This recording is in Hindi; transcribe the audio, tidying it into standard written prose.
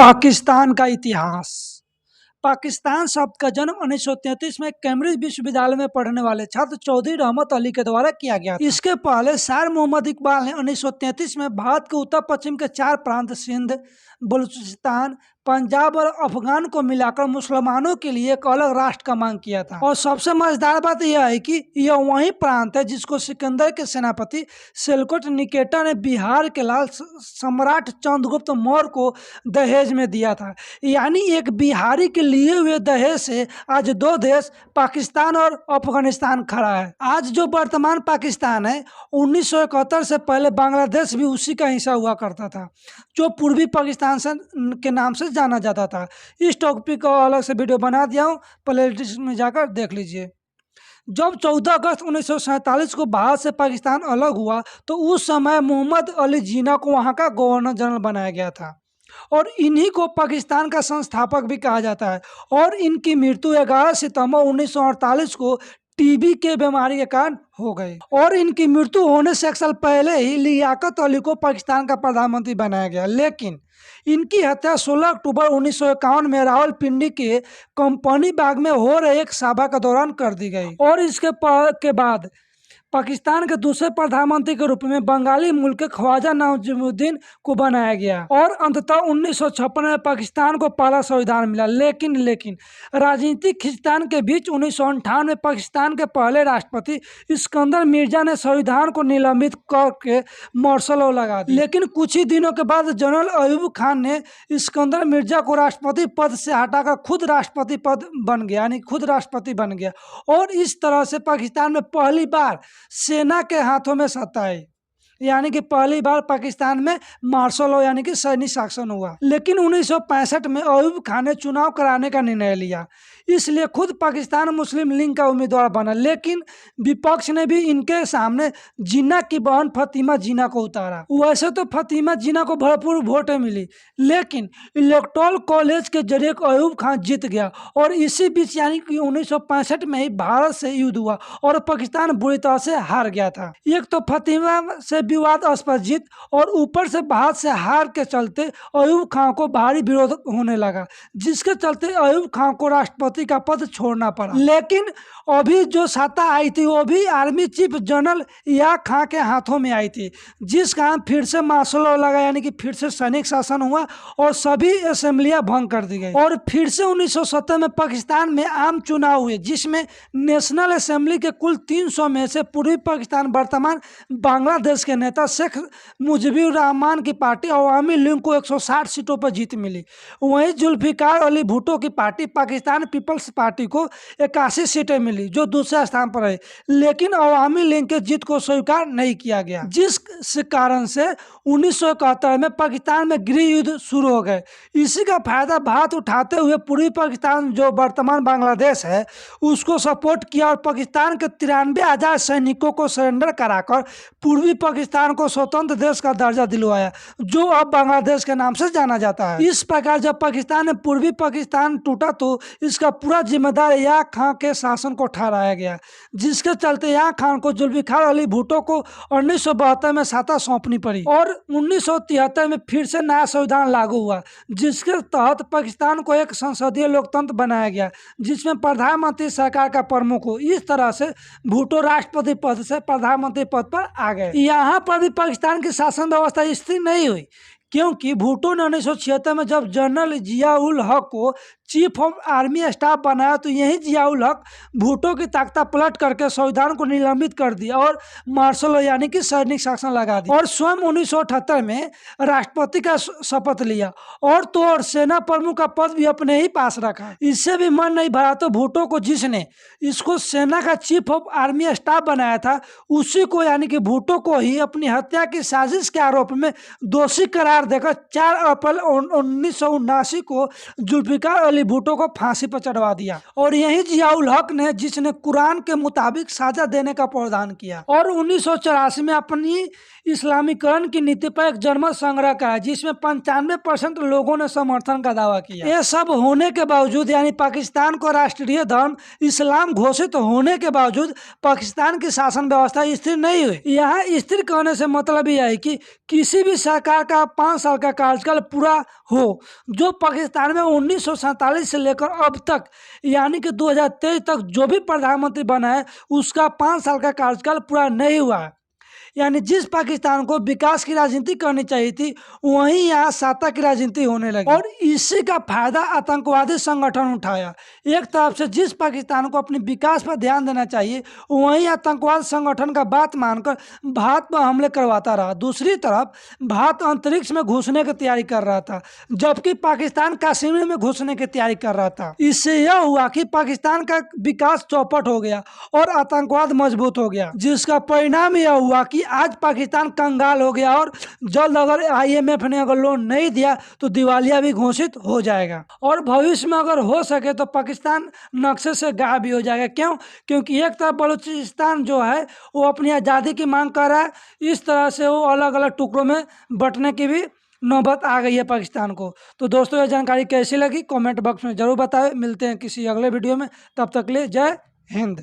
पाकिस्तान का इतिहास। पाकिस्तान शब्द का जन्म 1933 में कैम्ब्रिज विश्वविद्यालय में पढ़ने वाले छात्र चौधरी रहमत अली के द्वारा किया गया था। इसके पहले शायर मोहम्मद इकबाल ने 1933 में भारत के उत्तर पश्चिम के 4 प्रांत सिंध, बलूचिस्तान, पंजाब और अफगान को मिलाकर मुसलमानों के लिए एक अलग राष्ट्र का मांग किया था। और सबसे मजेदार बात यह है कि यह वही प्रांत है जिसको सिकंदर के सेनापति सिलकुट निकेटर ने बिहार के लाल सम्राट चंद्रगुप्त मौर्य को दहेज में दिया था। यानी एक बिहारी के लिए हुए दहेज से आज 2 देश पाकिस्तान और अफगानिस्तान खड़ा है। आज जो वर्तमान पाकिस्तान है, 1971 से पहले बांग्लादेश भी उसी का हिस्सा हुआ करता था, जो पूर्वी पाकिस्तान के नाम से जाना जाता था। इस टॉपिक को अलग से वीडियो बना दिया हूँ, प्लेलिस्ट में जाकर देख लीजिए। जब 14 अगस्त 1947 को भारत से पाकिस्तान अलग हुआ तो उस समय मोहम्मद अली जिन्ना को वहाँ का गवर्नर जनरल बनाया गया था और इन्हीं को पाकिस्तान का संस्थापक भी कहा जाता है। और इनकी मृत्यु 11 सितंबर 1948 को टीबी के बीमारी के कारण हो गई। और इनकी मृत्यु होने से 1 साल पहले ही लियाकत अली को पाकिस्तान का प्रधानमंत्री बनाया गया, लेकिन इनकी हत्या 16 अक्टूबर 1951 में रावलपिंडी के कंपनी बाग में हो रहे एक सभा के दौरान कर दी गई। और इसके बाद पाकिस्तान के दूसरे प्रधानमंत्री के रूप में बंगाली मूल के ख्वाजा नजीमुद्दीन को बनाया गया। और अंततः 1956 में पाकिस्तान को पहला संविधान मिला। लेकिन राजनीतिक खिंचातान के बीच 1958 में पाकिस्तान के पहले राष्ट्रपति इस्कंदर मिर्जा ने संविधान को निलंबित करके मार्शल लॉ लगा दिया। लेकिन कुछ ही दिनों के बाद जनरल अयूब खान ने इस्कंदर मिर्जा को राष्ट्रपति पद से हटाकर खुद राष्ट्रपति पद बन गया, यानी खुद राष्ट्रपति बन गया। और इस तरह से पाकिस्तान में पहली बार सेना के हाथों में सत्ता आई, यानी कि पहली बार पाकिस्तान में मार्शल लॉ यानी कि सैनिक शासन हुआ। लेकिन 1965 में अयूब खान ने चुनाव कराने का निर्णय लिया, इसलिए खुद पाकिस्तान मुस्लिम लीग का उम्मीदवार बना। लेकिन विपक्ष ने भी इनके सामने जिन्ना की बहन फातिमा जिन्ना को उतारा। वैसे तो फातिमा जिन्ना को भरपूर वोटें मिली, लेकिन इलेक्टोरल कॉलेज के जरिए अयूब खान जीत गया। और इसी बीच यानी कि 1965 में ही भारत से युद्ध हुआ और पाकिस्तान बुरी तरह से हार गया था। एक तो फातिमा से विवादास्पद जीत और ऊपर से भारत से हार के चलते अयूब खान को भारी विरोध होने लगा, जिसके चलते अयूब खान को राष्ट्रपति का पद छोड़ना पड़ा। लेकिन अभी जो सत्ता आई थी वो भी आर्मी चीफ जनरल या खां के हाथों में आई थी, जिस कारण फिर से मार्शल लॉ लगा, यानी कि फिर से सैनिक शासन हुआ और सभी असेंबलियां भंग कर दी गई। और फिर से 1970 में पाकिस्तान में आम चुनाव हुए, जिसमें नेशनल असेंबली के कुल 300 में से पूर्वी पाकिस्तान वर्तमान बांग्लादेश के नेता शेख मुजीबुर रहमान की पार्टी अवामी लीग को 160 सीटों पर जीत मिली। वहीं जुल्फिकार अली भुट्टो की पार्टी पाकिस्तान पीपल्स पार्टी को 81 सीटें मिली, जो दूसरे स्थान पर है। लेकिन अवामी लीग के जीत को स्वीकार नहीं किया गया, जिस कारण से 1971 में पाकिस्तान में गृह युद्ध शुरू हो गए। इसी का फायदा भारत उठाते हुए पूर्वी पाकिस्तान जो वर्तमान बांग्लादेश है उसको सपोर्ट किया और पाकिस्तान के 93,000 सैनिकों को सरेंडर कराकर पूर्वी पाकिस्तान को स्वतंत्र देश का दर्जा दिलवाया, जो अब बांग्लादेश के नाम से जाना जाता है। इस प्रकार जब पाकिस्तान में पूर्वी पाकिस्तान टूटा तो इसका पूरा जिम्मेदार याक खान के शासन को ठहराया गया, जिसके चलते याक खान को जुल्फिकार अली भुट्टो को 1972 में सत्ता सौंपनी पड़ी। और 1973 में फिर से नया संविधान लागू हुआ, जिसके तहत पाकिस्तान को एक संसदीय लोकतंत्र बनाया गया, जिसमें प्रधानमंत्री सरकार का प्रमुख हो। इस तरह से भुट्टो राष्ट्रपति पद से प्रधानमंत्री पद पर आ गए। यहाँ पर भी पाकिस्तान की शासन व्यवस्था स्थिर नहीं हुई, क्योंकि भुट्टो ने 1976 में जब जनरल जिया उल हक को चीफ ऑफ आर्मी स्टाफ बनाया तो यही जिया उल हक भुट्टो की तख्ता पलट करके संविधान को निलंबित कर दिया और मार्शल लॉ यानी कि सैनिक शासन लगा दिया। और स्वयं 1978 में राष्ट्रपति का शपथ लिया और तो और सेना प्रमुख का पद भी अपने ही पास रखा। इससे भी मन नहीं भरा तो भुट्टो को जिसने इसको सेना का चीफ ऑफ आर्मी स्टाफ बनाया था उसी को यानी कि भुट्टो को ही अपनी हत्या की साजिश के आरोप में दोषी करार देकर 4 अप्रैल 1979 को जुल्फिकार अली अली भुट्टो को फांसी पर चढ़वा दिया। और यही जियाउल हक ने जिसने कुरान के मुताबिक साजा देने का प्रावधान किया। और 1984 में अपनी इस्लामीकरण की नीति पर एक जनमत संग्रह कराया जिसमें 95% लोगों ने समर्थन का दावा किया। ये सब होने के बावजूद यानी पाकिस्तान को राष्ट्रीय धर्म इस्लाम घोषित होने के बावजूद पाकिस्तान की शासन व्यवस्था स्थिर नहीं हुई। यहाँ स्थिर कहने से मतलब यह है कि किसी भी सरकार का 5 साल का कार्यकाल पूरा हो, जो पाकिस्तान में 1947 से लेकर अब तक यानी कि 2023 तक जो भी प्रधानमंत्री बना है उसका 5 साल का कार्यकाल पूरा नहीं हुआ है। यानी जिस पाकिस्तान को विकास की राजनीति करनी चाहिए थी वहीं यहाँ सत्ता की राजनीति होने लगी और इसी का फायदा आतंकवादी संगठन उठाया। एक तरफ से जिस पाकिस्तान को अपने विकास पर ध्यान देना चाहिए वहीं आतंकवाद संगठन का बात मानकर भारत पर हमले करवाता रहा। दूसरी तरफ भारत अंतरिक्ष में घुसने की तैयारी कर रहा था जबकि पाकिस्तान कश्मीर में घुसने की तैयारी कर रहा था। इससे यह हुआ कि पाकिस्तान का विकास चौपट हो गया और आतंकवाद मजबूत हो गया, जिसका परिणाम यह हुआ कि आज पाकिस्तान कंगाल हो गया और जल्द अगर IMF ने अगर लोन नहीं दिया तो दिवालिया भी घोषित हो जाएगा और भविष्य में अगर हो सके तो पाकिस्तान नक्शे से गायब भी हो जाएगा। क्यों? क्योंकि एक तरफ बलूचिस्तान जो है वो अपनी आज़ादी की मांग कर रहा है, इस तरह से वो अलग अलग टुकड़ों में बंटने की भी नौबत आ गई है पाकिस्तान को। तो दोस्तों ये जानकारी कैसी लगी कमेंट बॉक्स में जरूर बताएं। मिलते हैं किसी अगले वीडियो में, तब तक के लिए जय हिंद।